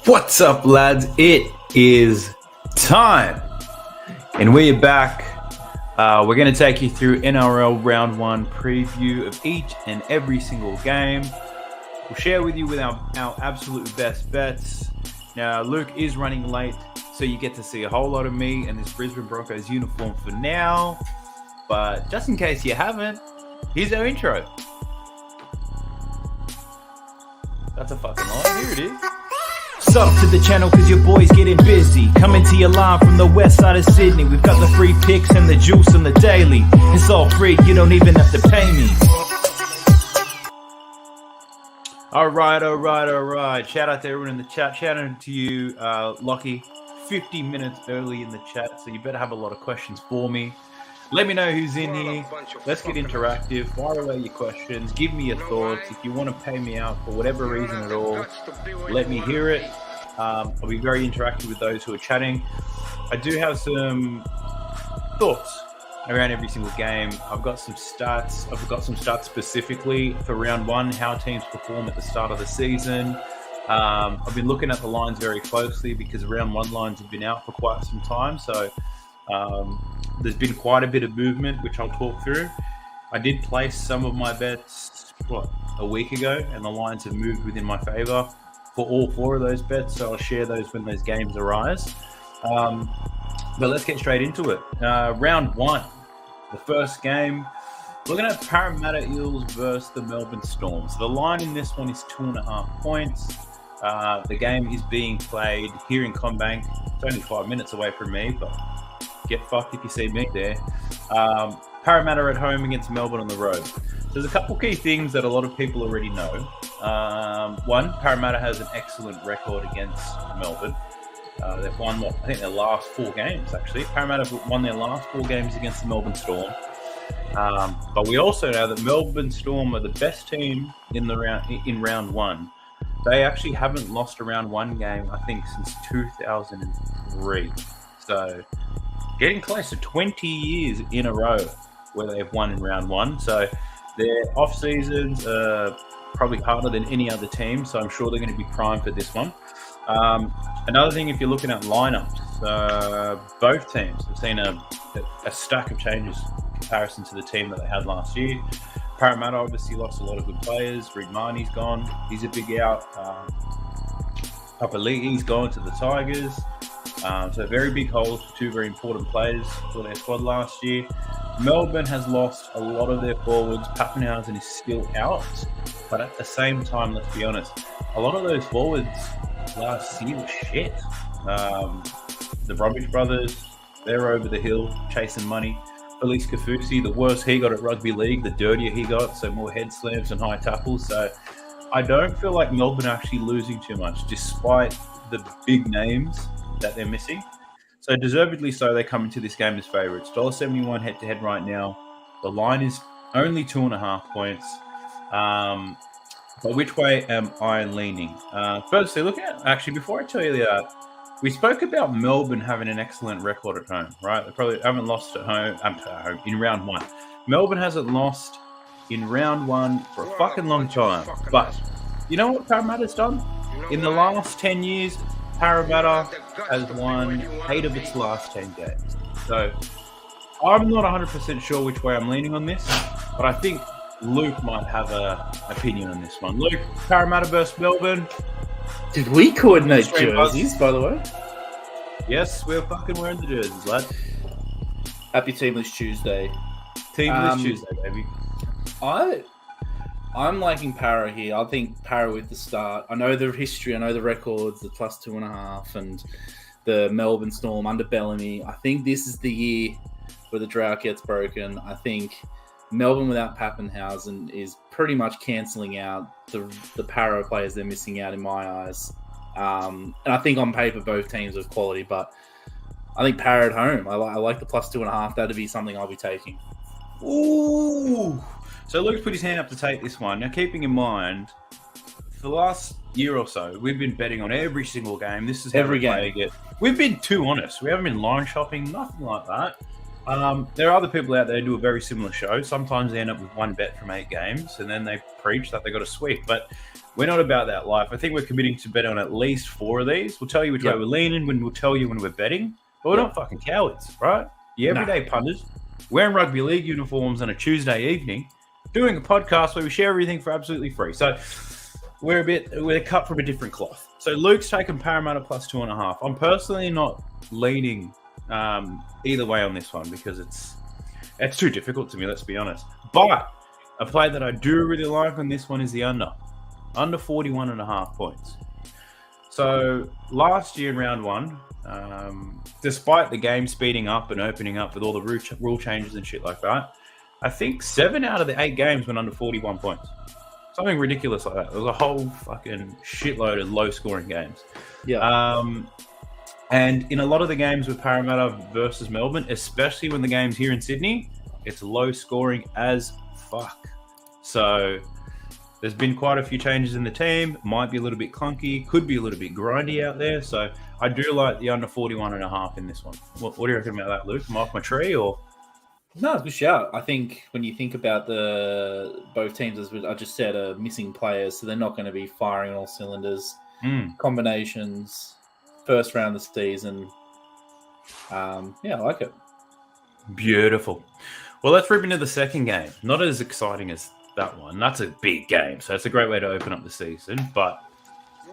What's up, lads? It is time, and we're back. We're going to take you through NRL Round 1 preview of each and every single game. We'll share with you with our absolute best bets. Now, Luke is running late, so you get to see a whole lot of me and this Brisbane Broncos uniform for now. But just in case you haven't, here's our intro. That's a fucking lie. Here it is. Sub to the channel cause your boy's getting busy. Coming to you live from the west side of Sydney. We've got the free picks and the juice and the daily. It's all free, you don't even have to pay me. Alright. Shout out to everyone in the chat. Shout out to you, Lockie. 50 minutes early in the chat, so you better have a lot of questions for me. Let me know who's in here. Let's get interactive. Fire away your questions. Give me your thoughts. If you want to pay me out for whatever reason at all, let me hear it. I'll be very interactive with those who are chatting. I do have some thoughts around every single game. I've got some stats. I've got some stats specifically for round one, how teams perform at the start of the season. I've been looking at the lines very closely because round one lines have been out for quite some time. So there's been quite a bit of movement, which I'll talk through. I did place some of my bets, a week ago, and the lines have moved within my favour for all four of those bets, so I'll share those when those games arise. But let's get straight into it. Round one, the first game, we're going to have Parramatta Eels versus the Melbourne Storm. So the line in this one is 2.5 points. The game is being played here in CommBank. It's only 5 minutes away from me, but get fucked if you see me there. Parramatta at home against Melbourne on the road. So there's a couple key things that a lot of people already know. One, Parramatta has an excellent record against Melbourne. They've won, I think, their last 4 games, actually. Parramatta have won their last 4 games against the Melbourne Storm. But we also know that Melbourne Storm are the best team in round one. They actually haven't lost a round one game, I think, since 2003. So getting close to 20 years in a row where they've won in round one. So their off seasons are probably harder than any other team. So I'm sure they're going to be primed for this one. Another thing, if you're looking at lineups, both teams have seen a stack of changes in comparison to the team that they had last year. Parramatta obviously lost a lot of good players. Reid Marnie's gone. He's a big out. Papali'i's gone to the Tigers. So very big holes for 2 very important players for their squad last year. Melbourne has lost a lot of their forwards. Pappenhausen is still out. But at the same time, let's be honest, a lot of those forwards last year were shit. The Rubbish brothers, they're over the hill chasing money. Felice Kafusi, the worse he got at rugby league, the dirtier he got, so more head slams and high tackles. So I don't feel like Melbourne are actually losing too much, despite the big names that they're missing. So deservedly so, they come into this game as favourites. $1.71 head-to-head right now. The line is only 2.5 points. But which way am I leaning? Firstly, actually, before I tell you that, we spoke about Melbourne having an excellent record at home, right? They probably haven't lost at home in round one. Melbourne hasn't lost in round one for a fucking long time. But you know what Parramatta's done? In the last 10 years, Parramatta has won 8 of its last 10 games. So I'm not 100% sure which way I'm leaning on this, but I think Luke might have an opinion on this one. Luke, Parramatta versus Melbourne. Did we coordinate jerseys, by the way? Yes, we're fucking wearing the jerseys, lad. Happy Teamless Tuesday. Teamless Tuesday, baby. I'm liking Para here. I think Para with the start. I know the history. I know the records, the plus 2.5, and the Melbourne Storm under Bellamy. I think this is the year where the drought gets broken. I think Melbourne without Pappenhausen is pretty much cancelling out the Para players they're missing out in my eyes. And I think on paper both teams are quality, but I think Para at home. I like the plus 2.5. That'd be something I'll be taking. Ooh. So Luke's put his hand up to take this one. Now, keeping in mind, for the last year or so, we've been betting on every single game. This is every game. We've been too honest. We haven't been line shopping, nothing like that. There are other people out there who do a very similar show. Sometimes they end up with one bet from 8 games, and then they preach that they got a sweep. But We're not about that life. I think we're committing to bet on at least 4 of these. We'll tell you which way we're leaning, when we'll tell you when we're betting. But we're not fucking cowards, right? The everyday punters, wearing rugby league uniforms on a Tuesday evening, doing a podcast where we share everything for absolutely free. So we're cut from a different cloth. So Luke's taken Parramatta plus 2.5. I'm personally not leaning either way on this one because it's too difficult to me, let's be honest. But a play that I do really like on this one is the under 41.5 points. So last year in round 1, despite the game speeding up and opening up with all the rule changes and shit like that, I think 7 out of the 8 games went under 41 points. Something ridiculous like that. There was a whole fucking shitload of low-scoring games. Yeah. And in a lot of the games with Parramatta versus Melbourne, especially when the game's here in Sydney, it's low-scoring as fuck. So there's been quite a few changes in the team. Might be a little bit clunky. Could be a little bit grindy out there. So I do like the under 41.5 in this one. What do you reckon about that, Luke? Am I off my tree or? No, it's a good shout. I think when you think about both teams, as I just said, are missing players, so they're not going to be firing on all cylinders. Combinations, first round of the season. I like it. Beautiful. Well, let's rip into the second game. Not as exciting as that one. That's a big game, so it's a great way to open up the season. But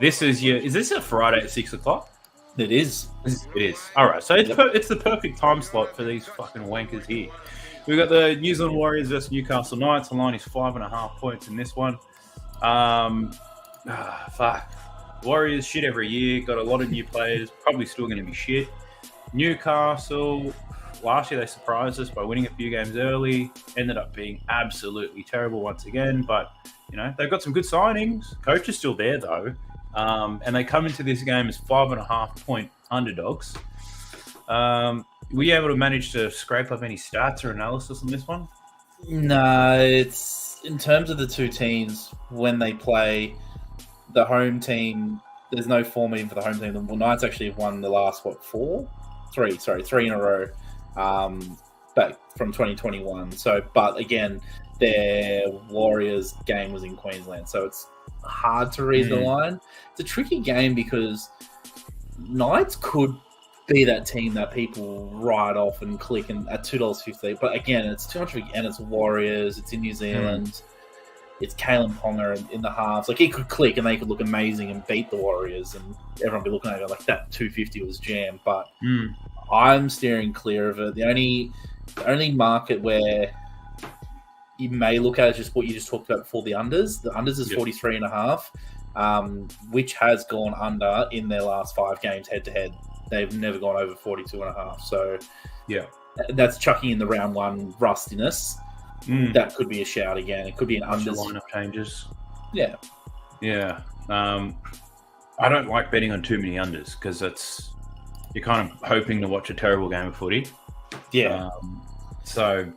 this is this a Friday at 6 o'clock? It is. It is. All right, so it's the perfect time slot for these fucking wankers here. We've got the New Zealand Warriors versus Newcastle Knights. The line is 5.5 points in this one. Fuck. Warriors shit every year. Got a lot of new players. Probably still going to be shit. Newcastle, last year they surprised us by winning a few games early. Ended up being absolutely terrible once again. But, they've got some good signings. Coach is still there, though. And they come into this game as 5.5 point underdogs. Were you able to manage to scrape up any stats or analysis on this one? No, it's in terms of the two teams when they play the home team. There's no formatting for the home team. The Knights actually have won the last three in a row, back from 2021. So, but again, their Warriors game was in Queensland, so it's hard to read the line. It's a tricky game because Knights could be that team that people write off and click and at $2.50. But again, it's too much and it's Warriors, it's in New Zealand, it's Kalen Ponga in the halves. Like, he could click and they could look amazing and beat the Warriors, and everyone would be looking at it like that $2.50 was jammed. But I'm steering clear of it. The only market where you may look at is just what you just talked about before, the unders. The unders is 43.5, which has gone under in their last 5 games head-to-head. They've never gone over 42.5. So, that's chucking in the round 1 rustiness. That could be a shout again. It could be an unders. Lineup changes. Yeah. Yeah. I don't like betting on too many unders because you're kind of hoping to watch a terrible game of footy. Yeah. I'm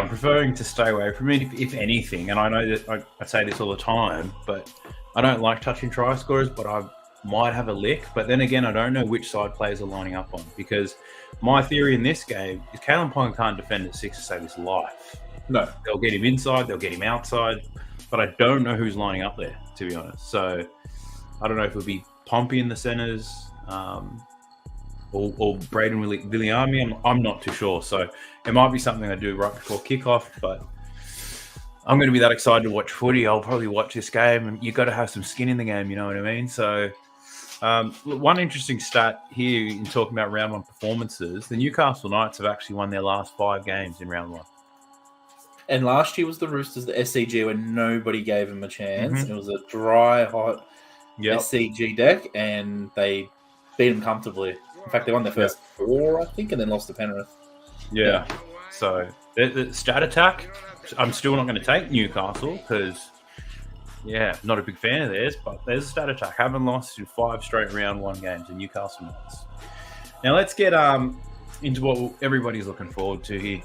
preferring to stay away from it, if anything. And I know that I say this all the time, but I don't like touching try scorers, but I might have a lick. But then again, I don't know which side players are lining up on, because my theory in this game is Kalen Ponga can't defend at 6 to save his life. No. They'll get him inside, they'll get him outside, but I don't know who's lining up there, to be honest. So I don't know if it'll be Pompey in the centres, or Braden Williami. I'm not too sure. So it might be something I do right before kickoff, but I'm going to be that excited to watch footy. I'll probably watch this game, and you've got to have some skin in the game, you know what I mean? So one interesting stat here in talking about round 1 performances, the Newcastle Knights have actually won their last 5 games in round 1. And last year was the Roosters, the SCG, where nobody gave them a chance. It was a dry, hot SCG deck, and they beat them comfortably. In fact, they won their first 4, I think, and then lost to Penrith. Yeah. So the stat attack, I'm still not going to take Newcastle because, not a big fan of theirs, but there's a stat attack. Haven't lost in 5 straight round 1 games in Newcastle Knights. Now let's get into what everybody's looking forward to here.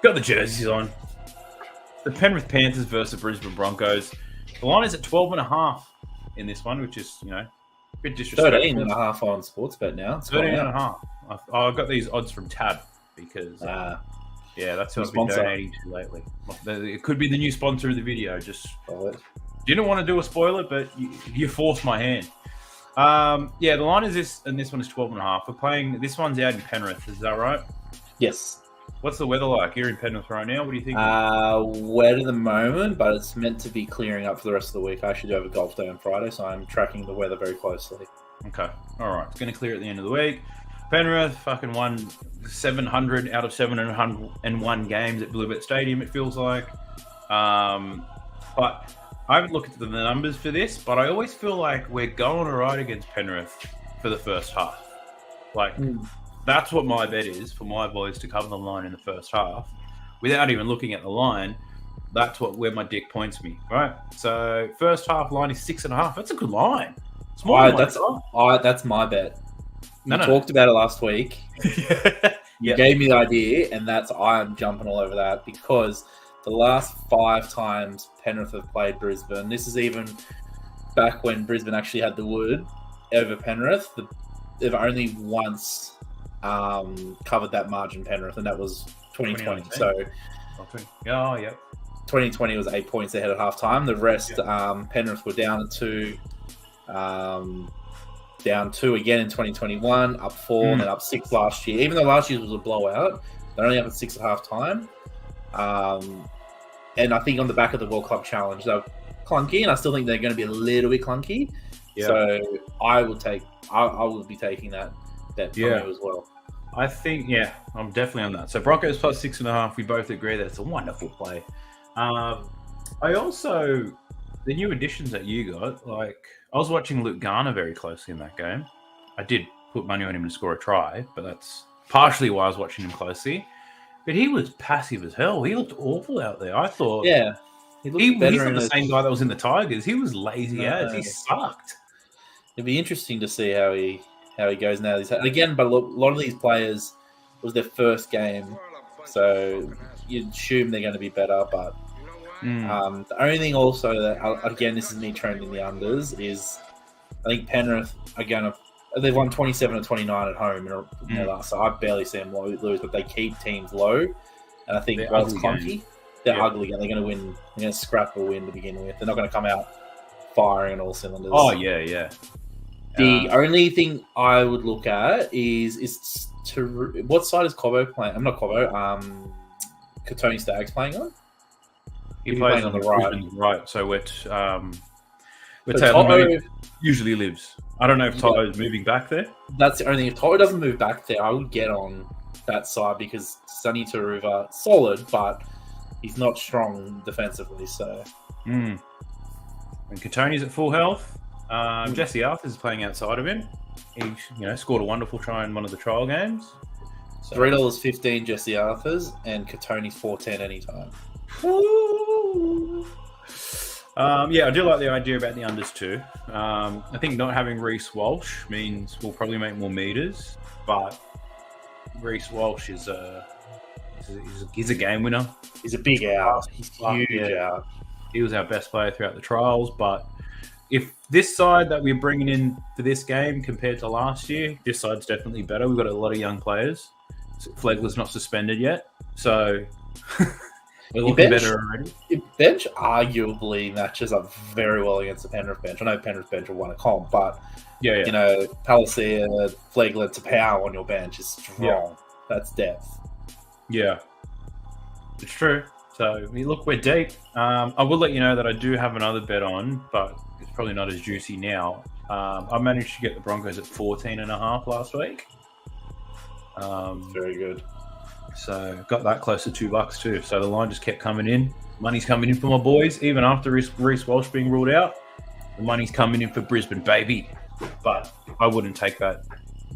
Got the jerseys on. The Penrith Panthers versus the Brisbane Broncos. The line is at 12.5 in this one, which is, a bit disrespectful. 13.5 on Sportsbet now. 13.5. I got these odds from Tab because, that's who I've been donating to lately. It could be the new sponsor of the video. Just Didn't want to do a spoiler, but you forced my hand. The line is this, and this one is 12.5. We're playing. This one's out in Penrith. Is that right? Yes. What's the weather like? You're in Penrith right now. What do you think? Wet at the moment, but it's meant to be clearing up for the rest of the week. I actually do have a golf day on Friday, so I'm tracking the weather very closely. Okay. All right. It's going to clear at the end of the week. Penrith fucking won 700 out of 701 games at Bluebet Stadium, it feels like. But I haven't looked at the numbers for this, but I always feel like we're going all right against Penrith for the first half. That's what my bet is, for my boys to cover the line in the first half. Without even looking at the line, that's where my dick points me, right? So first half line is 6.5. That's a good line. It's more that's my bet. You talked about it last week. You gave me the idea, and I'm jumping all over that because the last 5 times Penrith have played Brisbane, this is even back when Brisbane actually had the wood over Penrith, they've only once covered that margin, Penrith, and that was 2020. So 2020 was 8 points ahead at halftime. The rest, Penrith were down at 2. Down 2 again in 2021, up 4, and then up 6 last year. Even though last year was a blowout, they're only up at 6 at half time. And I think on the back of the World Club Challenge, they're clunky, and I still think they're going to be a little bit clunky. Yeah. So I will be taking that from you as well. I think, I'm definitely on that. So Broncos plus 6.5, we both agree that it's a wonderful play. I also, the new additions that you got, I was watching Luke Garner very closely in that game. I did put money on him to score a try, but that's partially why I was watching him closely. But he was passive as hell. He looked awful out there. I thought, he's not the same guy that was in the Tigers. He was lazy as he sucked. It'd be interesting to see how he goes now. Again, but a lot of these players, it was their first game, so you'd assume they're going to be better, but. The only thing also that, again, this is me trending the unders, is I think Penrith they've won 27 or 29 at home in their last, so I barely see them lose, but they keep teams low, and I think while it's clunky, they're ugly, and they're going to win, they're going to scrap a win to begin with. They're not going to come out firing on all cylinders. Oh, yeah. The only thing I would look at is what side is Cobbo playing? I'm not Cobbo, Katoni Staggs playing on? He plays on the right. So where Taylor usually lives. I don't know if Toto's moving back there. That's the only thing. If Toto doesn't move back there, I would get on that side because Sonny Taruva, solid, but he's not strong defensively. So, and Katoni's at full health. Jesse Arthur's playing outside of him. He, scored a wonderful try in one of the trial games. So, $3.15 Jesse Arthur's and Katoni's $4.10 anytime. I do like the idea about the unders too. I think not having Reece Walsh means we'll probably make more meters, but Reece Walsh is he's a game winner. He's a big out. He's huge out. He was our best player throughout the trials, but if this side that we're bringing in for this game compared to last year, this side's definitely better. We've got a lot of young players. Flegler's not suspended yet, so we're looking better already. Your bench arguably matches up very well against the Penrith bench. I know Penrith bench will win a comp, but Palacia, Flegler, Tapau on your bench is strong. Yeah. That's depth. Yeah, it's true. So we're deep. I will let you know that I do have another bet on, but it's probably not as juicy now. I managed to get the Broncos at 14.5 last week. Very good. So got that close to $2 too. So the line just kept coming in. Money's coming in for my boys, even after Reece Walsh being ruled out. The money's coming in for Brisbane, baby. But I wouldn't take that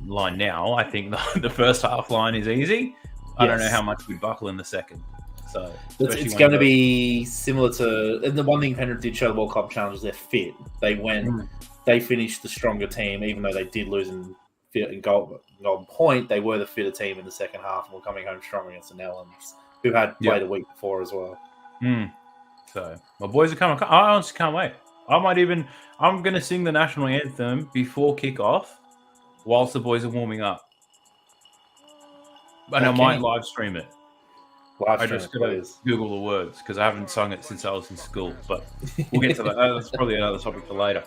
line now. I think the first half line is easy. I don't know how much we buckle in the second. So it's going to be similar to, and the one thing Penrith did show the World Cup Challenge is they're fit. They finished the stronger team, even though they did lose in Golden Point. They were the fitter team in the second half and were coming home strong against the Netherlands, who had played a week before as well. So my boys are coming. I honestly can't wait. I'm going to sing the national anthem before kickoff whilst the boys are warming up. And I might live stream it. I just got to Google the words because I haven't sung it since I was in school. But we'll get to that. That's probably another topic for later.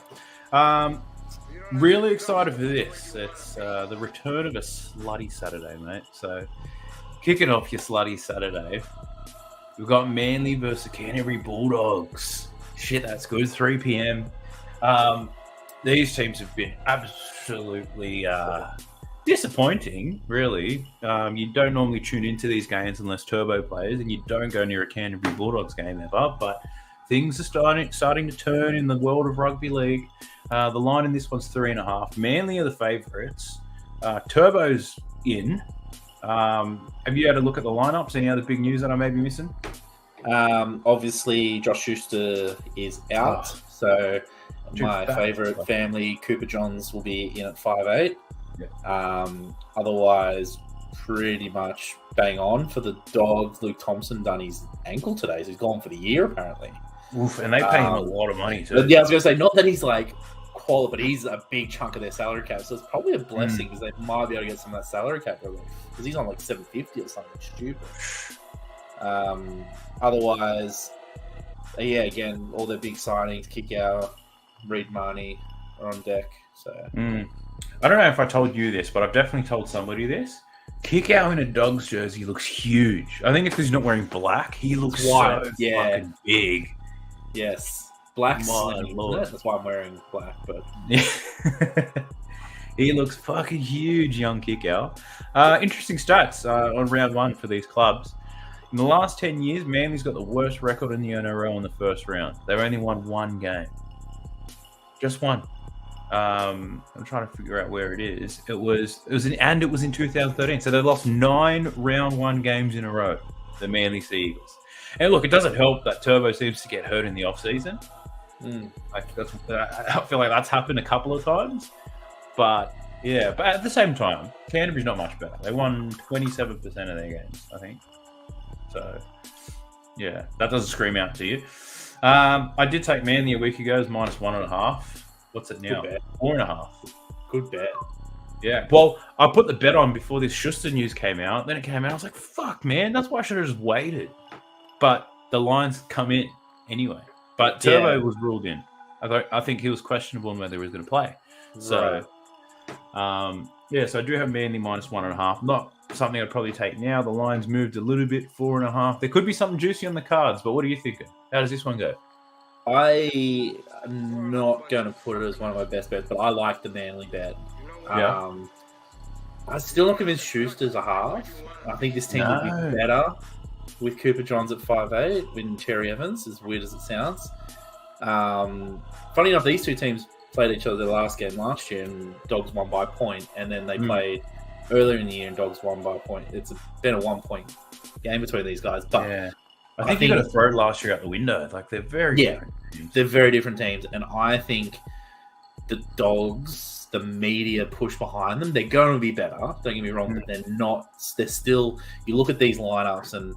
Really excited for this. It's the return of a slutty Saturday, mate. So, kicking off your slutty Saturday, we've got Manly versus Canterbury Bulldogs. Shit, that's good. 3 p.m. These teams have been absolutely disappointing, really. You don't normally tune into these games unless Turbo plays, and you don't go near a Canterbury Bulldogs game ever. But things are starting to turn in the world of rugby league. The line in this one's 3.5. Manly are the favourites. Turbo's in. Have you had a look at the lineups? Any other big news that I may be missing? Obviously, Josh Schuster is out. So my favourite family, Cooper Johns, will be in at 5'8". Yeah. Otherwise, pretty much bang on for the Dogs. Luke Thompson done his ankle today, so he's gone for the year apparently. Oof, and they pay him a lot of money too. Yeah, I was going to say, not that he's like quality, but he's a big chunk of their salary cap, so it's probably a blessing because they might be able to get some of that salary cap relief because he's on like 750 or something stupid. Otherwise, yeah, again, all their big signings, Kikau, Reid Marnie are on deck. So I don't know if I told you this, but I've definitely told somebody this. Kikau in a Dogs jersey looks huge. I think it's because he's not wearing black. He looks white, so fucking big. Yes, black's Lord. That's why I'm wearing black. But he looks fucking huge, young Kikau. Interesting stats on round one for these clubs. In the last 10 years, Manly's got the worst record in the NRL in the first round. They've only won one game. Just one. I'm trying to figure out where it is. It was in 2013. So they lost 9 round one games in a row. The Manly Sea Eagles. And look, it doesn't help that Turbo seems to get hurt in the off season. I feel like that's happened a couple of times. But yeah, but at the same time, Canterbury's not much better. They won 27% of their games, I think. So yeah, that doesn't scream out to you. I did take Manly a week ago as -1.5. What's it now? 4.5. Good bet. Yeah. Well, I put the bet on before this Schuster news came out. Then it came out. I was like, fuck, man. That's why I should have just waited. But the lines come in anyway. But Turbo was ruled in. I think he was questionable on whether he was going to play. So, so I do have Manly -1.5. Not something I'd probably take now. The line's moved a little bit, 4.5. There could be something juicy on the cards, but what are you thinking? How does this one go? I'm not going to put it as one of my best bets, but I like the Manly bet. I'm still not convinced Schuster's a half. I think this team would be better with Cooper Johns at 5'8", with Cherry Evans, as weird as it sounds. Funny enough, these two teams played each other the last game last year, and Dogs won by a point, and then they played earlier in the year, and Dogs won by a point. It's been a 1-point game between these guys, but I think you got to throw last year out the window. Like, they're very different teams. They're very different teams, and I think the Dogs, the media push behind them, they're going to be better. Don't get me wrong, but they're not. They're still. You look at these lineups, and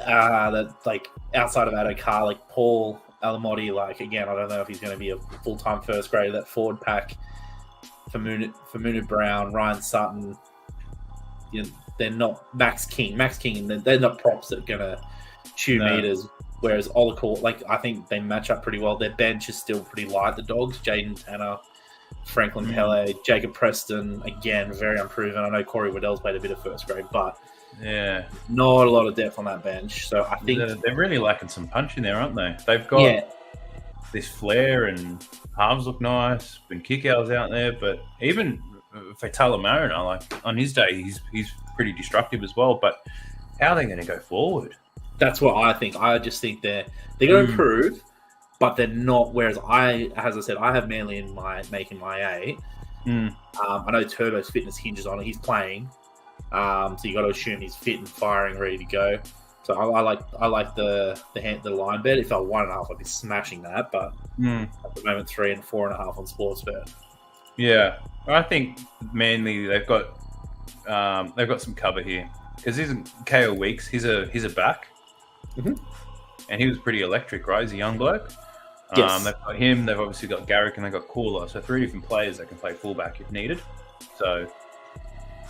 outside of Adokar, like Paul Alamotti, again, I don't know if he's going to be a full-time first grader. That forward pack, Famunu Brown, Ryan Sutton. They're not Max King. They're not props that are going to chew meters. Whereas Olacore, I think they match up pretty well. Their bench is still pretty light. The Dogs, Jaden Tanner, Franklin Pele, Jacob Preston, again, very unproven. I know Corey Waddell's played a bit of first grade, but not a lot of depth on that bench. So I think they're really lacking some punch in there, aren't they? They've got this flair, and halves look nice. When Kikau's out there, but even Fatala Mariner, on his day, he's pretty destructive as well. But how are they going to go forward? That's what I think. I just think they're going to improve, but they're not. Whereas as I said, I have Manly in making my 8. I know Turbo's fitness hinges on it. He's playing, so you got to assume he's fit and firing, ready to go. So I like the line bet. If I were 1.5, I'd be smashing that. But at the moment, 3 and 4.5 on Sportsbet. Yeah, I think Manly they've got some cover here because isn't KO Weeks? He's a back. And he was pretty electric, right? He's a young bloke. Yes. They've got him. They've obviously got Garrick and they've got Cooler. So 3 different players that can play fullback if needed. So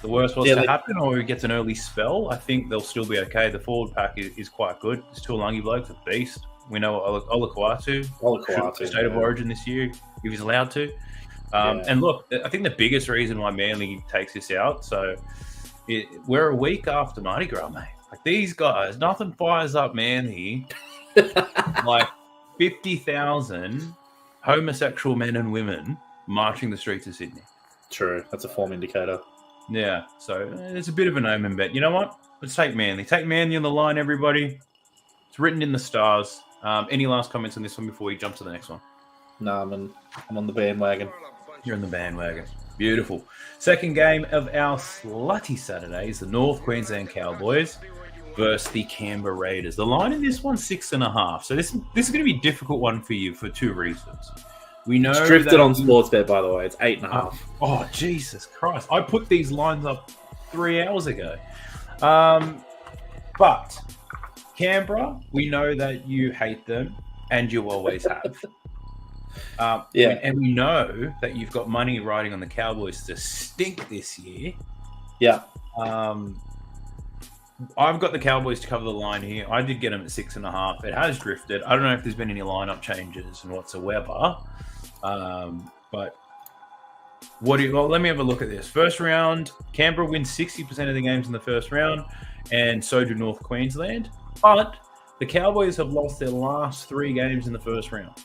the worst was to happen, or he gets an early spell, I think they'll still be okay. The forward pack is quite good. It's Tuolangi bloke's a beast. We know Olakuatu state of origin this year if he's allowed to. And look, I think the biggest reason why Manly takes this out, we're a week after Mardi Gras, mate. Like these guys, nothing fires up Manly like 50,000 homosexual men and women marching the streets of Sydney. True, that's a form indicator. Yeah, so it's a bit of an omen bet. You know what? Let's take Manly. Take Manly on the line, everybody. It's written in the stars. Any last comments on this one before we jump to the next one? No, I'm on the bandwagon. You're on the bandwagon. Beautiful. Second game of our slutty Saturday is the North Queensland Cowboys versus the Canberra Raiders. The line in this one's 6.5. So this is going to be a difficult one for you for two reasons. We know it's drifted on Sportsbet, by the way. It's 8.5. Oh, Jesus Christ. I put these lines up 3 hours ago. But Canberra, we know that you hate them and you always have. And we know that you've got money riding on the Cowboys to stink this year. Yeah. I've got the Cowboys to cover the line here. I did get them at 6.5. It has drifted. I don't know if there's been any lineup changes and whatsoever. But let me have a look at this. First round, Canberra wins 60% of the games in the first round, and so do North Queensland. But the Cowboys have lost their last 3 games in the first round.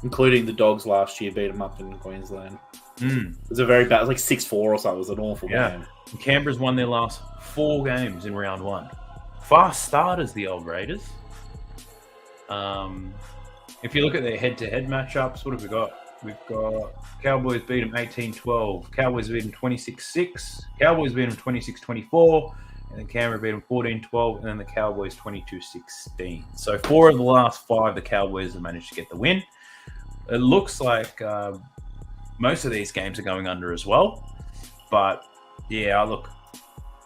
Including the Dogs last year, beat them up in Queensland. It was a very bad, it was like 6-4 or something. It was an awful game. And Canberra's won their last 4 games in round 1. Fast starters, the old Raiders. If you look at their head-to-head matchups, what have we got? We've got Cowboys beat them 18-12. Cowboys beat them 26-6. Cowboys beat them 26-24. And then Canberra beat them 14-12. And then the Cowboys 22-16. So 4 of the last 5, the Cowboys have managed to get the win. It looks like most of these games are going under as well. But, yeah, look,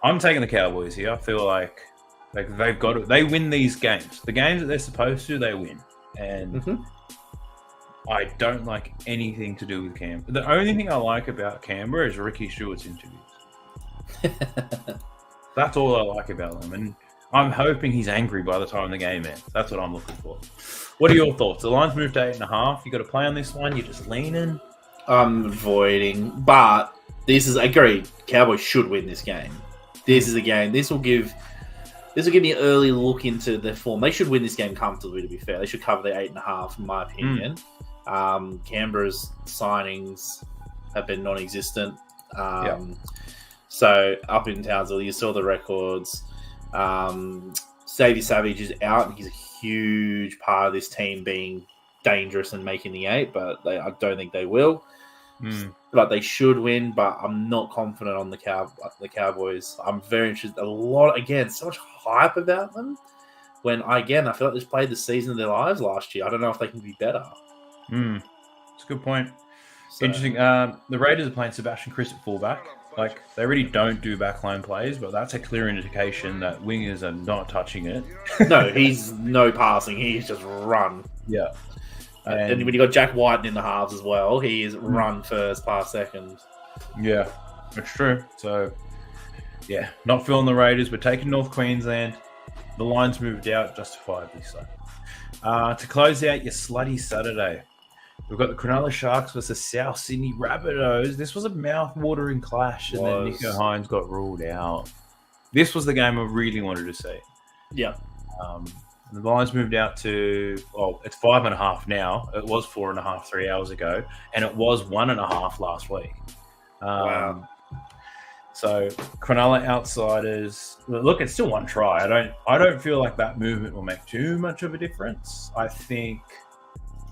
I'm taking the Cowboys here. I feel like they've got it. They win these games. The games that they're supposed to, they win. And I don't like anything to do with Canberra. The only thing I like about Canberra is Ricky Stewart's interviews. That's all I like about them. And I'm hoping he's angry by the time the game ends. That's what I'm looking for. What are your thoughts? The line's moved to 8.5. You got to play on this one? You're just leaning? I'm avoiding. But this is, agreed, Cowboys should win this game. This is a game. This will give me an early look into their form. They should win this game comfortably, to be fair. They should cover their 8.5, in my opinion. Canberra's signings have been non-existent. So up in Townsville, you saw the records. Xavier Savage is out, and he's a huge part of this team being dangerous and making the 8, but I don't think they will. But they should win, but I'm not confident on the Cowboys. I'm very interested. So much hype about them. When, I feel like they just played the season of their lives last year. I don't know if they can be better. That's a good point. So, interesting. The Raiders are playing Sebastian Chris at fullback. Like, they really don't do backline plays, but that's a clear indication that wingers are not touching it. No, he's no passing. He's just run. Yeah. And when you got Jack Whiten in the halves as well, he is run first, pass second. Yeah, that's true. So, yeah, not feeling the Raiders. We're taking North Queensland. The line's moved out, justifiably so. To close out your slutty Saturday, we've got the Cronulla Sharks versus South Sydney Rabbitohs. This was a mouth-watering clash, and then Nico Hines got ruled out. This was the game I really wanted to see. Yeah. The line's moved out to, it's 5.5 now. It was 4.5 3 hours ago, and it was 1.5 last week. Wow. So Cronulla outsiders. Look, it's still one try. I don't feel like that movement will make too much of a difference. I think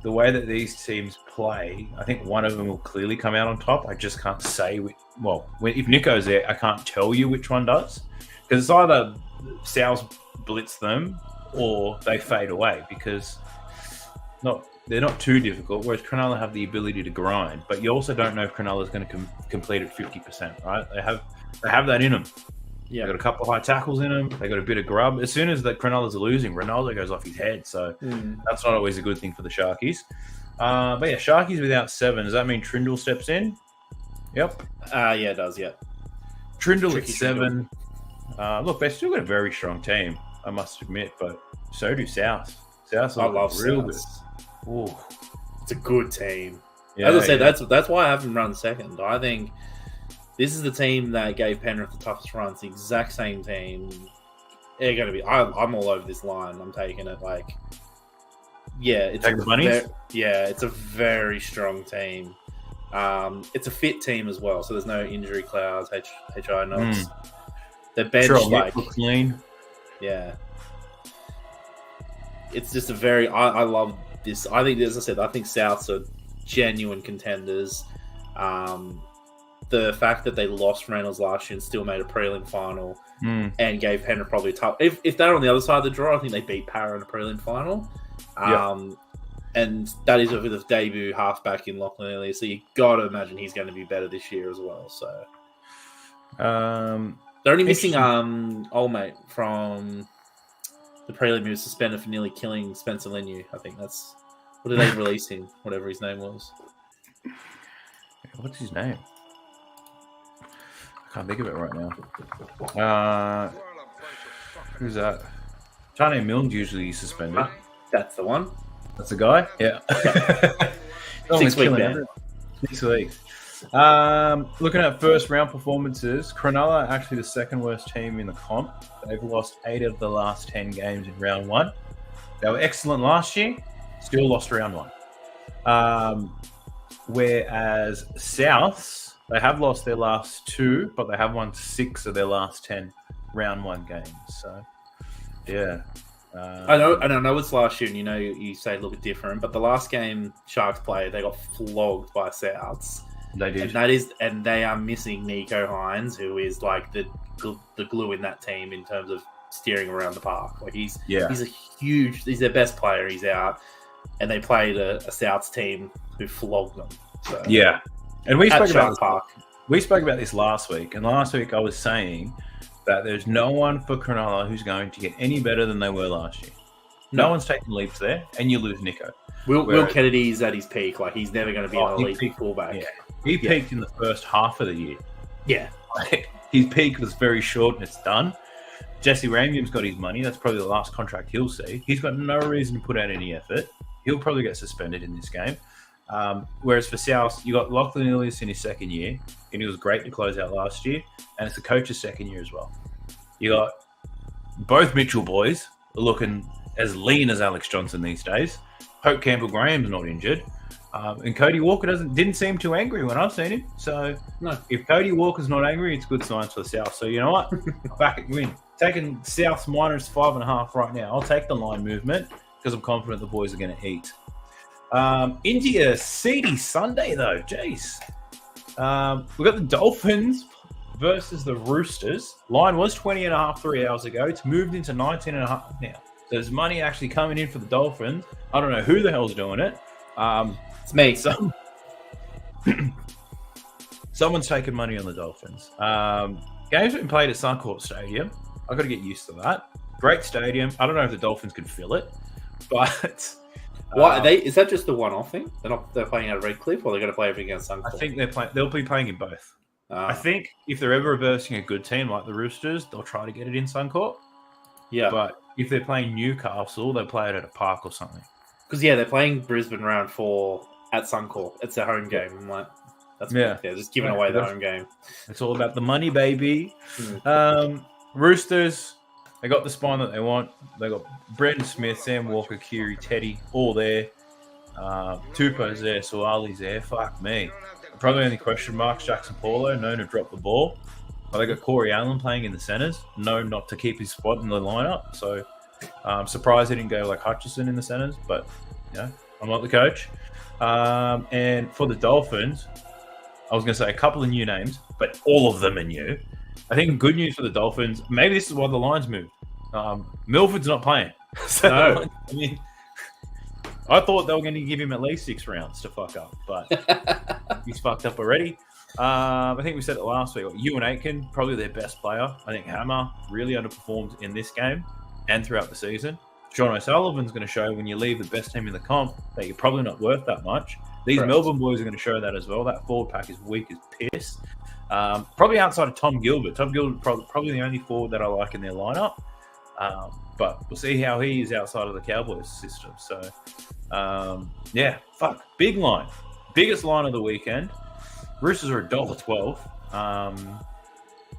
the way that these teams play, I think one of them will clearly come out on top. I just can't say if Nico's there, I can't tell you which one does, because it's either South blitz them or they fade away, because they're not too difficult, whereas Cronulla have the ability to grind, but you also don't know if Cronulla is going to complete at 50%, right? They have that in them. Yeah. They've got a couple of high tackles in them. They got a bit of grub. As soon as the Cronulla's are losing, Ronaldo goes off his head, so that's not always a good thing for the Sharkies. But yeah, Sharkies without 7. Does that mean Trindle steps in? Yep. Yeah, it does, yeah. Trindle at 7. Look, they still got a very strong team, I must admit, but so do South. South, I love real good. Ooh. It's a good team. Yeah, As I said, that's why I haven't run second. I think this is the team that gave Penrith the toughest runs. The exact same team. They're going to be. I'm all over this line. I'm taking it. It's Take the bunnies. It's a very strong team. It's a fit team as well, so there's no injury clouds. HI notes. They're bench looks lean. Yeah. It's just a very. I love this. I think, as I said, I think Souths are genuine contenders. The fact that they lost Reynolds last year and still made a prelim final and gave Penrith probably a tough. If they're on the other side of the draw, I think they beat Para in a prelim final. And that is with a debut halfback in Lachlan Elliott, so you got to imagine he's going to be better this year as well. So they're only missing old mate from the prelim who was suspended for nearly killing Spencer Leniu. I think that's what did they release him? Whatever his name was. What's his name? I can't think of it right now. Who's that? Tane Milne's usually suspended. That's the one. That's the guy? Yeah. 6 week ban. 6 weeks. Looking at first round performances, Cronulla are actually the second worst team in the comp. They've lost 8 of the last 10 games in round 1. They were excellent last year, still lost round 1. Whereas Souths, they have lost their last 2, but they have won 6 of their last 10 round 1 games. So, yeah. I know it's last year, and you say look different, but the last game Sharks played, they got flogged by Souths. They did, and they are missing Nico Hines, who is like the glue in that team in terms of steering around the park. Like he's their best player. He's out, and they played a Souths team who flogged them. So, yeah, and we spoke about this last week, and last week I was saying that there's no one for Cronulla who's going to get any better than they were last year. No one's taking leaps there, and you lose Nico. Will Kennedy's at his peak. Like, he's never going to be an elite fullback. Yeah. He peaked in the first half of the year. Yeah. His peak was very short, and it's done. Jesse Ramium's got his money. That's probably the last contract he'll see. He's got no reason to put out any effort. He'll probably get suspended in this game. Whereas for South, you got Lachlan Ilias in his second year, and he was great to close out last year, and it's the coach's second year as well. You got both Mitchell boys looking as lean as Alex Johnson these days. Hope Campbell-Graham's not injured, and Cody Walker didn't seem too angry when I've seen him. So if Cody Walker's not angry, it's good signs for the South. So you know what? Back at win. Taking South's minus 5.5 right now. I'll take the line movement because I'm confident the boys are going to eat. India seedy Sunday though, jeez. We've got the Dolphins versus the Roosters. Line was 20.5 3 hours ago. It's moved into 19.5 now. So there's money actually coming in for the Dolphins. I don't know who the hell's doing it. It's me. Someone's taking money on the Dolphins. Games have been played at Suncorp Stadium. I've got to get used to that. Great stadium. I don't know if the Dolphins can fill it, but why are they? Is that just the one-off thing? They're playing out of Redcliffe, or they're going to play everything against Suncorp? I think they'll be playing in both. I think if they're ever reversing a good team like the Roosters, they'll try to get it in Suncorp. Yeah, but if they're playing Newcastle, they'll play it at a park or something. Because they're playing Brisbane round 4 at Suncorp. It's their home game. I'm like, they're just giving away the home game. It's all about the money, baby. Roosters, they got the spine that they want. They got Brendan Smith, Sam Walker, Kiri, Teddy, all there. Tupou's there, Suali's there. Fuck me. Probably only question marks Jackson Paulo, known to drop the ball. But they got Corey Allen playing in the centres, known not to keep his spot in the lineup. So I'm surprised he didn't go like Hutchison in the centres, but I'm not the coach. And for the Dolphins, I was going to say a couple of new names, but all of them are new. I think good news for the Dolphins, maybe this is why the line's moved. Milford's not playing. So, no. I mean, I thought they were going to give him at least 6 rounds to fuck up, but he's fucked up already. I think we said it last week. Ewan Aitken, probably their best player. I think Hammer really underperformed in this game and throughout the season. Sean O'Sullivan's going to show when you leave the best team in the comp that you're probably not worth that much. These Melbourne boys are going to show that as well. That forward pack is weak as piss. Probably outside of Tom Gilbert. Tom Gilbert probably the only forward that I like in their lineup. But we'll see how he is outside of the Cowboys system. So, big line. Biggest line of the weekend. Roosters are $1.12.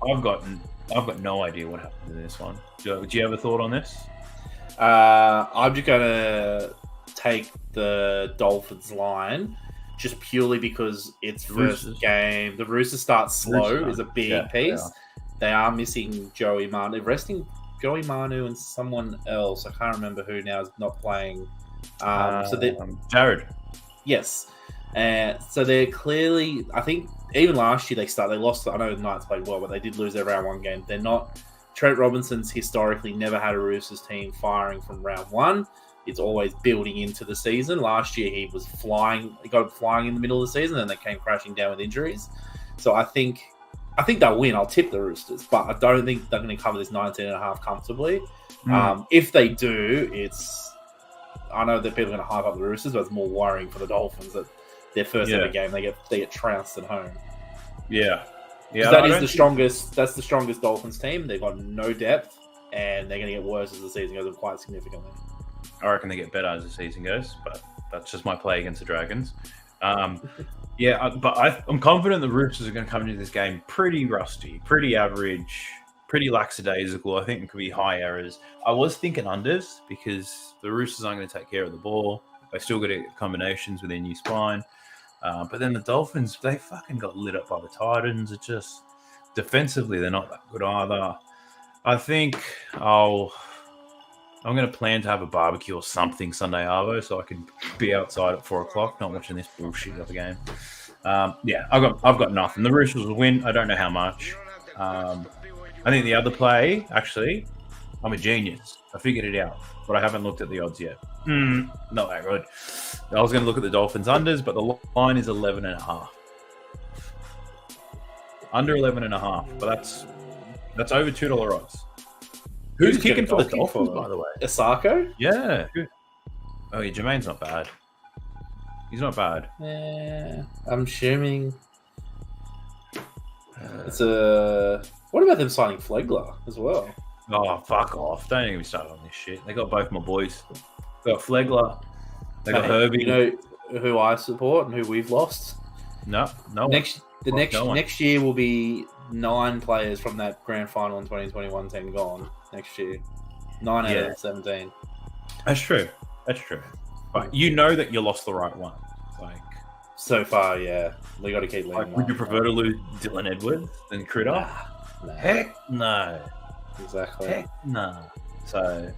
I've got no idea what happened in this one. Do you have a thought on this? I'm just going to take the Dolphins line just purely because it's first game. The Roosters start slow is a big piece. They are missing Joey Manu. They're resting Joey Manu and someone else. I can't remember who now is not playing. Jared. Yes. So they're clearly, I think, even last year they lost. I know the Knights played well, but they did lose their round one game. They're not. Trent Robinson's historically never had a Roosters team firing from round one. It's always building into the season. Last year he was flying. He got flying in the middle of the season, and they came crashing down with injuries. So I think they'll win. I'll tip the Roosters, but I don't think they're going to cover this 19.5 comfortably. If they do, I know that people are going to hype up the Roosters, but it's more worrying for the Dolphins that their first ever game they get trounced at home. Yeah. That's the strongest Dolphins team. They've got no depth, and they're going to get worse as the season goes on quite significantly. I reckon they get better as the season goes, but that's just my play against the Dragons. But I'm confident the Roosters are going to come into this game pretty rusty, pretty average, pretty lackadaisical. I think it could be high errors. I was thinking unders because the Roosters aren't going to take care of the ball. They still got to get combinations with their new spine. But then the Dolphins, they fucking got lit up by the Titans. It's just defensively, they're not that good either. I think I'm going to plan to have a barbecue or something Sunday arvo so I can be outside at 4 o'clock, not watching this bullshit of a game. I've got nothing. The Roosters will win. I don't know how much. I think the other play, actually, I'm a genius. I figured it out, but I haven't looked at the odds yet. Not that good. I was going to look at the Dolphins unders, but the line is 11.5. Under 11.5, but that's over $2 odds. Who's kicking for the Dolphins, by the way? Asako? Yeah. Oh, yeah, Jermaine's not bad. He's not bad. I'm assuming it's a... What about them signing Flegler as well? Oh, fuck off. Don't even start on this shit. They got both my boys. They got Flegler. They got Herbie. You know who I support and who we've lost? No. Next year will be 9 players from that grand final in 2021 team gone next year. 9 out of 17. That's true. But you know that you lost the right one. Like so far, yeah. We got to keep leading. Would you prefer to lose Dylan Edwards than Critter? Nah. Heck no. Exactly. Heck no. So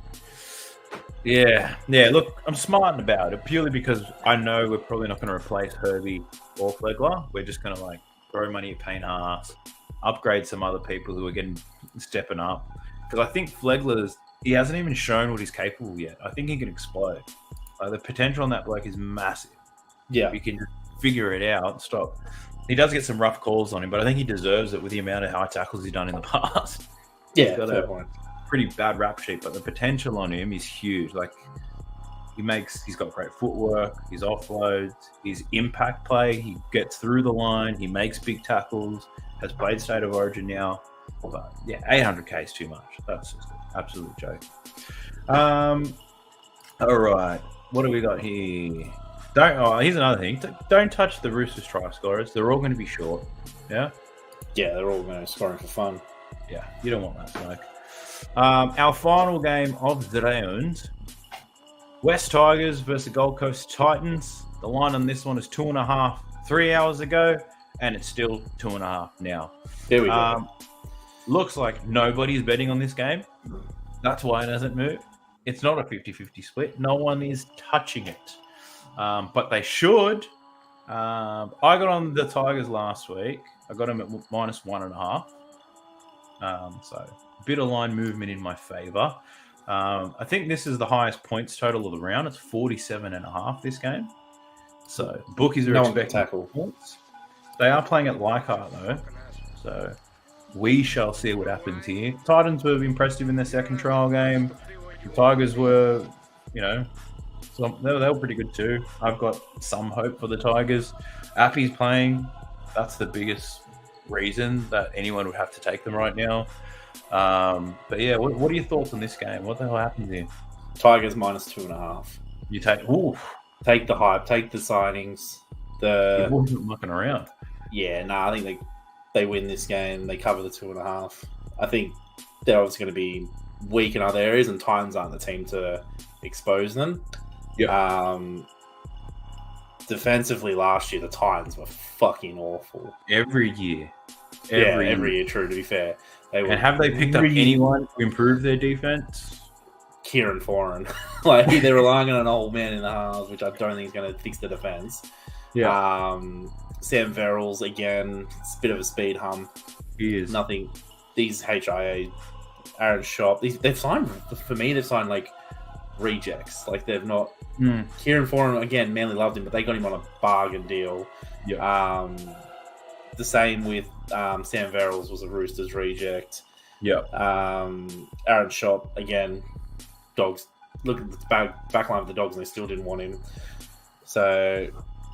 yeah. Look, I'm smarting about it purely because I know we're probably not going to replace Herbie or Flegler. We're just going to throw money at Payne Haas, upgrade some other people who are stepping up. Because I think he hasn't even shown what he's capable yet. I think he can explode. The potential on that bloke is massive. Yeah. If you can figure it out, stop. He does get some rough calls on him, but I think he deserves it with the amount of high tackles he's done in the past. Yeah, he's got fair point. Pretty bad rap sheet, but the potential on him is huge. He's got great footwork, his offloads, his impact play. He gets through the line, he makes big tackles, has played State of Origin now. But yeah, 800k is too much. That's just an absolute joke. All right, what do we got here? Here's another thing. Don't touch the Roosters try scorers. They're all going to be short. Yeah? Yeah, they're all going to be scoring for fun. Yeah, you don't want that smoke. Our final game of the round. West Tigers versus Gold Coast Titans. The line on this one is 2.5 3 hours ago, and it's still 2.5 now. There we go. Looks like nobody's betting on this game. That's why it hasn't moved. It's not a 50-50 split. No one is touching it. But they should. I got on the Tigers last week. I got them at -1.5. So a bit of line movement in my favor. I think this is the highest points total of the round. It's 47.5 this game. So bookies are expecting tackle points. They are playing at Leichhardt though. So we shall see what happens here. Titans were impressive in their second trial game. The Tigers were, so they were pretty good too. I've got some hope for the Tigers. Appy's playing. That's the biggest reason that anyone would have to take them right now. But yeah, what are your thoughts on this game? What the hell happens here? Tigers minus 2.5. You take the hype, take the signings. It wasn't mucking around. Yeah, I think they win this game. They cover the 2.5. I think they're obviously going to be weak in other areas, and Titans aren't the team to expose them. Yeah. Defensively, last year the Titans were fucking awful. Every year. Every year. True, to be fair. And have they picked up anyone to improve their defense? Kieran Foran. Like, they're relying on an old man in the halves, which I don't think is going to fix the defense. Yeah. Sam Verrills, again, it's a bit of a speed hum. He is. Nothing. These HIA, Aaron Shop, they've signed, for me, they've signed, like, rejects. Like, they've not... Kieran Foran, again, Manly loved him, but they got him on a bargain deal. Yeah. The same with Sam Verrills was a Roosters reject. Yeah. Aaron Shop, again, Dogs. Look at the back line of the Dogs, and they still didn't want him. So,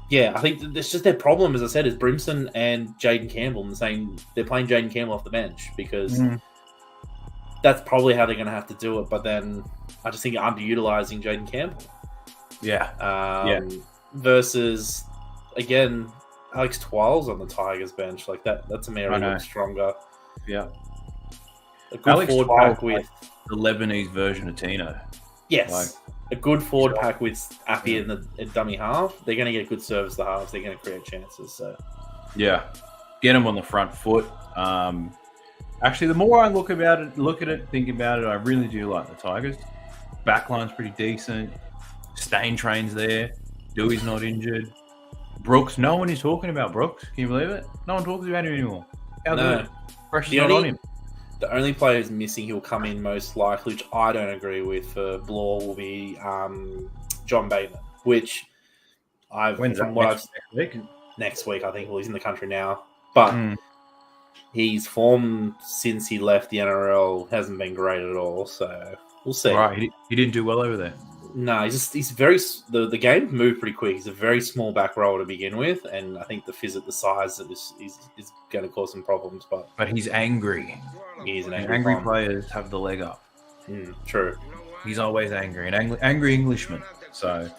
yeah, I think it's just their problem, as I said, is Brimson and Jaden Campbell. And they're playing Jaden Campbell off the bench because that's probably how they're going to have to do it. But then I just think underutilizing Jaden Campbell. Yeah. Versus, again, Alex Twil's on the Tigers bench. Like, that to me, really looks stronger. Yeah. A good forward pack with the Lebanese version of Tino. Yes. A good forward pack with Appy in the dummy half. They're going to get good service to the halves. They're going to create chances. So, yeah, get them on the front foot. Actually, the more I look at it, think about it, I really do like the Tigers. Backline's pretty decent. Stain Train's there. Dewey's not injured. Brooks, no one is talking about Brooks. Can you believe it? No one talks about him anymore. How good? Pressure's not on him. The only player who's missing who'll come in most likely, which I don't agree with for Bloor, will be John Bateman, which next week, I think. Well, he's in the country now. But his form since he left the NRL hasn't been great at all, so we'll see. Right, he didn't do well over there. No, he's very... The game moved pretty quick. He's a very small back rower to begin with, and I think the size is going to cause some problems. But he's angry. He is an angry players have the leg up. True. He's always angry, an angry Englishman. So,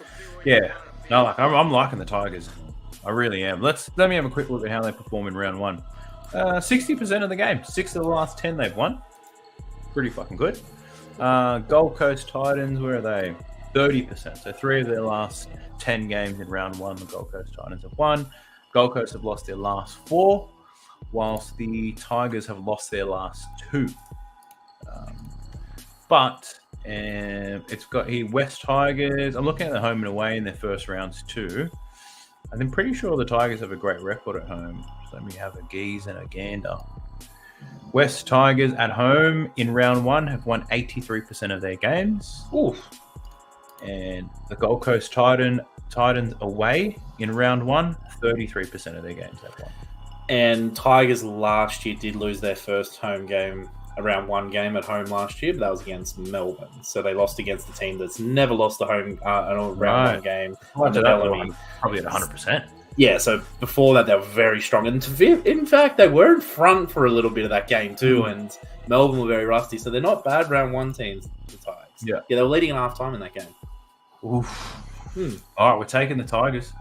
yeah. No, I'm liking the Tigers. I really am. Let me have a quick look at how they perform in round one. 60% of the game. 6 of the last 10 they've won. Pretty fucking good. Gold Coast Titans, where are they? 30%. So 3 of their last 10 games in round one, the Gold Coast Titans have won. Gold Coast have lost their last 4, whilst the Tigers have lost their last 2. But it's got here West Tigers. I'm looking at the home and away in their first rounds too. And I'm pretty sure the Tigers have a great record at home. So let me have a geese and a gander. West Tigers at home in round one have won 83% of their games. Oof. And the Gold Coast Titans away in round one, 33% of their games they've won. And Tigers last year did lose their first home game, around one game at home last year, but that was against Melbourne. So they lost against the team that's never lost a home round one game. Probably at 100%. Yeah, so before that, they were very strong. And in fact, they were in front for a little bit of that game too, and Melbourne were very rusty. So they're not bad round one teams, the Tigers. Yeah, they were leading at half time in that game. Oof. All right, we're taking the Tigers.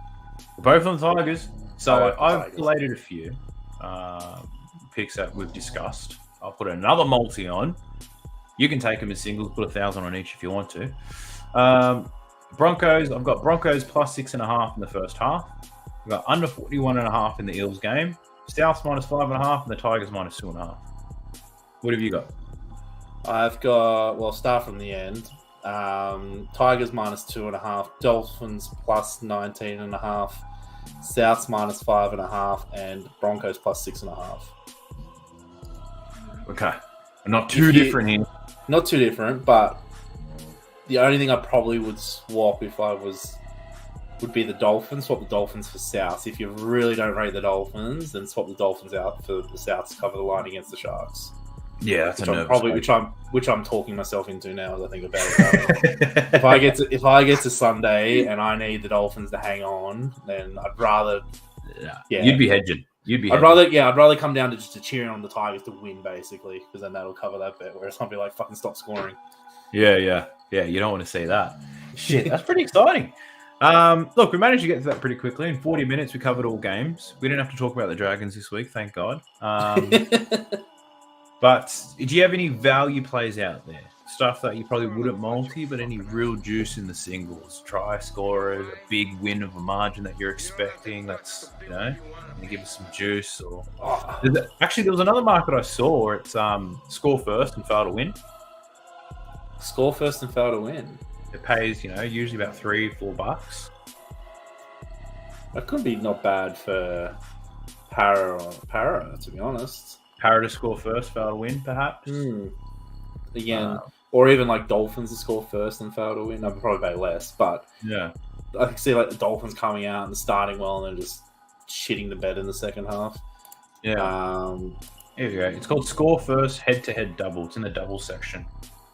We're both on the Tigers. So I've collated a few picks that we've discussed. I'll put another multi on. You can take them as singles, put 1,000 on each if you want to. Broncos, I've got Broncos plus 6.5 in the first half. I've got under 41.5 in the Eels game. Souths minus 5.5 and the Tigers minus 2.5. What have you got? I've got, start from the end. Tigers minus 2.5, Dolphins plus 19.5, Souths minus 5.5, and Broncos plus 6.5. Okay. Not too different here. Not too different, but the only thing I probably would swap if I would be the Dolphins. Swap the Dolphins for Souths. If you really don't rate the Dolphins, then swap the Dolphins out for the Souths to cover the line against the Sharks. Yeah, that's which I'm talking myself into now as I think about it. if I get to Sunday and I need the Dolphins to hang on, then I'd rather. Yeah, you'd be hedging. You'd be. I'd rather come down to just to cheering on the Tigers to win, basically, because then that'll cover that bet. Whereas I'll be like, fucking stop scoring. Yeah. You don't want to see that. Shit, that's pretty exciting. Look, we managed to get to that pretty quickly. In 40 minutes, we covered all games. We didn't have to talk about the Dragons this week, thank God. But do you have any value plays out there? Stuff that you probably wouldn't multi, but any real juice in the singles? Try scorers, a big win of a margin that you're expecting. That's, going to give us some juice. Or actually, there was another market I saw. It's score first and fail to win. Score first and fail to win. It pays, usually about $3-4. That could be not bad for Para, to be honest. Para to score first, fail to win, perhaps. Again, or even like Dolphins to score first and fail to win. I'd probably pay less, but yeah, I can see like the Dolphins coming out and starting well and then just shitting the bed in the second half. Yeah. Here we go. It's called score first head-to-head double. It's in the double section.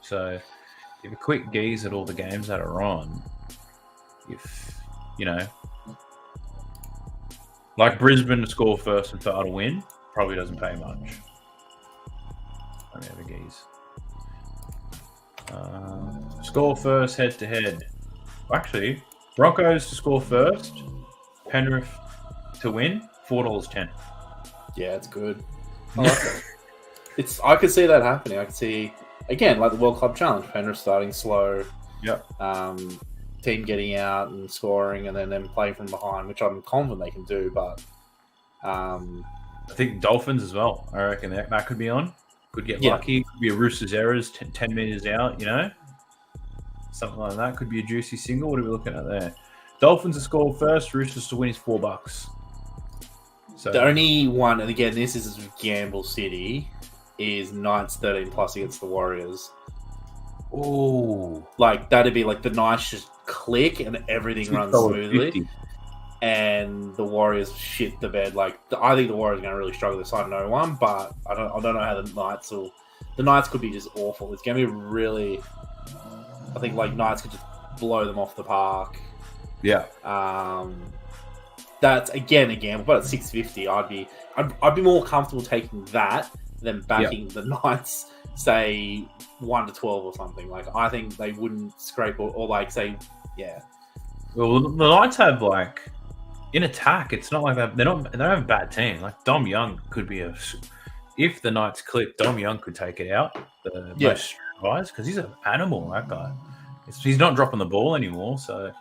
So give a quick gaze at all the games that are on. If like Brisbane to score first and fail to win, probably doesn't pay much. Let me have a gaze. Score first, head to head. Actually, Broncos to score first, Penrith to win, $4.10. Yeah, it's good. I like it. I could see that happening. I could see again like the World Club Challenge, Penrith starting slow. Yep. Team getting out and scoring, and then them playing from behind, which I'm confident they can do. But I think Dolphins as well. I reckon that could be on. Could get lucky. Could be a Roosters errors 10 meters out, something like that. Could be a juicy single. What are we looking at there? Dolphins to score first. Roosters to win is $4. So the only one, and again, this is Gamble City, is Knights 13+ against the Warriors. Oh, like that'd be like the Knights just click and everything runs smoothly. 50. And the Warriors shit the bed. Like I think the Warriors are going to really struggle this side. No one, but I don't know how the Knights will. The Knights could be just awful. It's going to be really. I think like Knights could just blow them off the park. Yeah. That's again a gamble, but at $6.50, I'd be more comfortable taking that than backing the Knights, say 1-12 or something. Like I think they wouldn't scrape or like say, yeah. Well, the Knights have like. In attack, it's not like that. They don't have a bad team. Like Dom Young could be if the Knights click, Dom Young could take it out. Most guys, because he's an animal. That guy, he's not dropping the ball anymore. So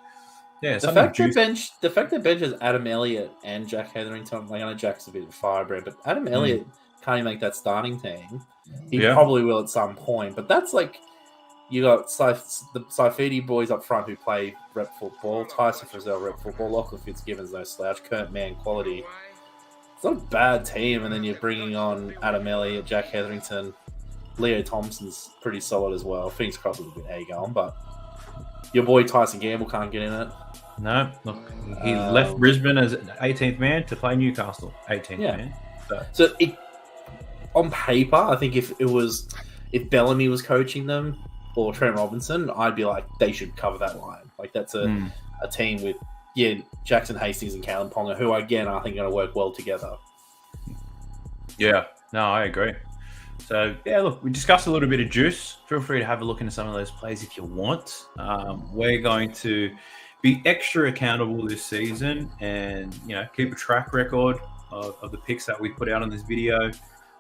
yeah, the fact that benches Adam Elliott and Jack Hetherington. Like I know Jack's a bit of a firebrand, but Adam Elliott can't even make that starting team. He probably will at some point, but that's like. You got the Saifidi boys up front who play rep football. Tyson Frizzell rep football. Lachlan Fitzgibbon's no slouch. Kurt Mann quality. It's not a bad team. And then you're bringing on Adam Elliott, Jack Hetherington. Leo Thompson's pretty solid as well. Fingers crossed with a bit how you going. But your boy Tyson Gamble can't get in it. No. Look, he left Brisbane as 18th man to play Newcastle. 18th man. So on paper, I think if Bellamy was coaching them, or Trent Robinson, I'd be like, they should cover that line. Like, that's a team with, Jackson Hastings and Callum Ponga, who, again, I think are going to work well together. Yeah, no, I agree. So, yeah, look, we discussed a little bit of juice. Feel free to have a look into some of those plays if you want. We're going to be extra accountable this season and, keep a track record of the picks that we put out on this video.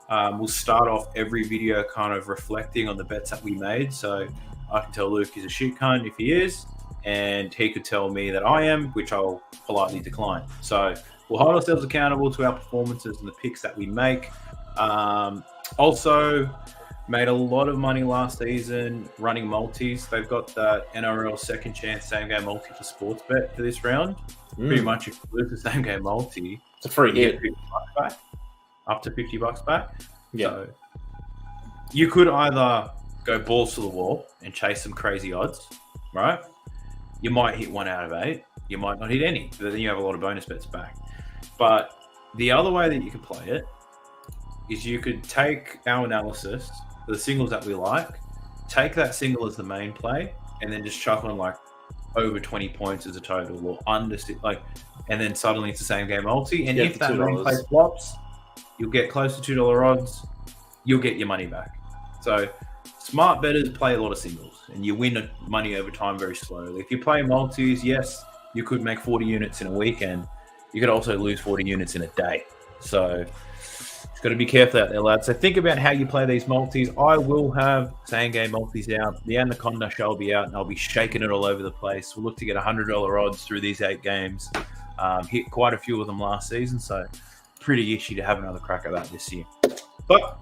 We'll start off every video kind of reflecting on the bets that we made. So I can tell Luke he's a shit cunt if he is, and he could tell me that I am, which I'll politely decline. So we'll hold ourselves accountable to our performances and the picks that we make. Also, made a lot of money last season running multis. They've got that NRL second chance same game multi for sports bet for this round. Pretty much if you lose the same game multi, it's a free hit. Up to $50 back. Yeah. So you could either go balls to the wall and chase some crazy odds, right? You might hit 1 out of 8. You might not hit any, but then you have a lot of bonus bets back. But the other way that you could play it is you could take our analysis, the singles that we like, take that single as the main play, and then just chuck on like over 20 points as a total or under, like, and then suddenly it's the same game multi. And if that main play flops, you'll get close to $2 odds. You'll get your money back. So smart bettors play a lot of singles and you win money over time very slowly. If you play multis, yes, you could make 40 units in a weekend. You could also lose 40 units in a day. So you've got to be careful out there, lads. So think about how you play these multis. I will have same game multis out. The Anaconda shall be out and I'll be shaking it all over the place. We'll look to get $100 odds through these 8 games. Hit quite a few of them last season. So pretty itchy to have another crack at that this year. But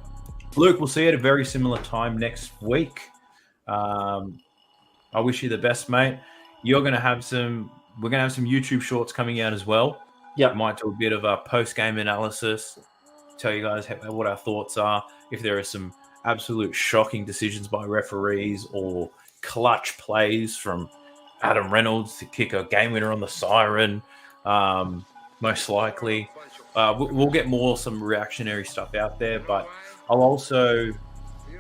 Luke, we'll see you at a very similar time next week. I wish you the best, mate. We're going to have some YouTube shorts coming out as well. Yeah, might do a bit of a post-game analysis, tell you guys what our thoughts are, if there are some absolute shocking decisions by referees or clutch plays from Adam Reynolds to kick a game winner on the siren, most likely. We'll get some reactionary stuff out there, but I'll also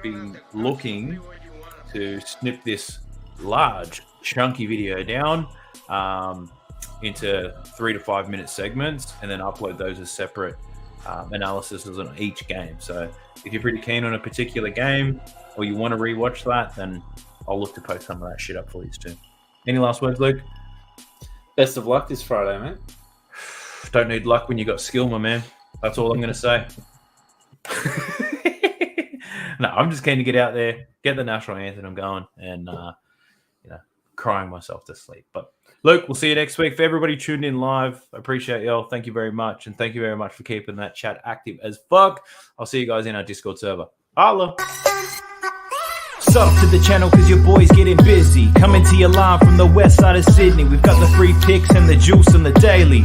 be looking to snip this large, chunky video down into 3 to 5 minute segments and then upload those as separate analyses on each game. So if you're pretty keen on a particular game or you want to rewatch that, then I'll look to post some of that shit up for you too. Any last words, Luke? Best of luck this Friday, mate. Don't need luck when you got skill, my man. That's all I'm going to say. No, I'm just keen to get out there, get the national anthem going, and crying myself to sleep. But Luke, we'll see you next week. For everybody tuned in live, I appreciate y'all. Thank you very much, and thank you very much for keeping that chat active as fuck. I'll see you guys in our Discord server. Holla. Sub to the channel cause your boy's getting busy. Coming to your line from the west side of Sydney. We've got the free picks and the juice and the daily.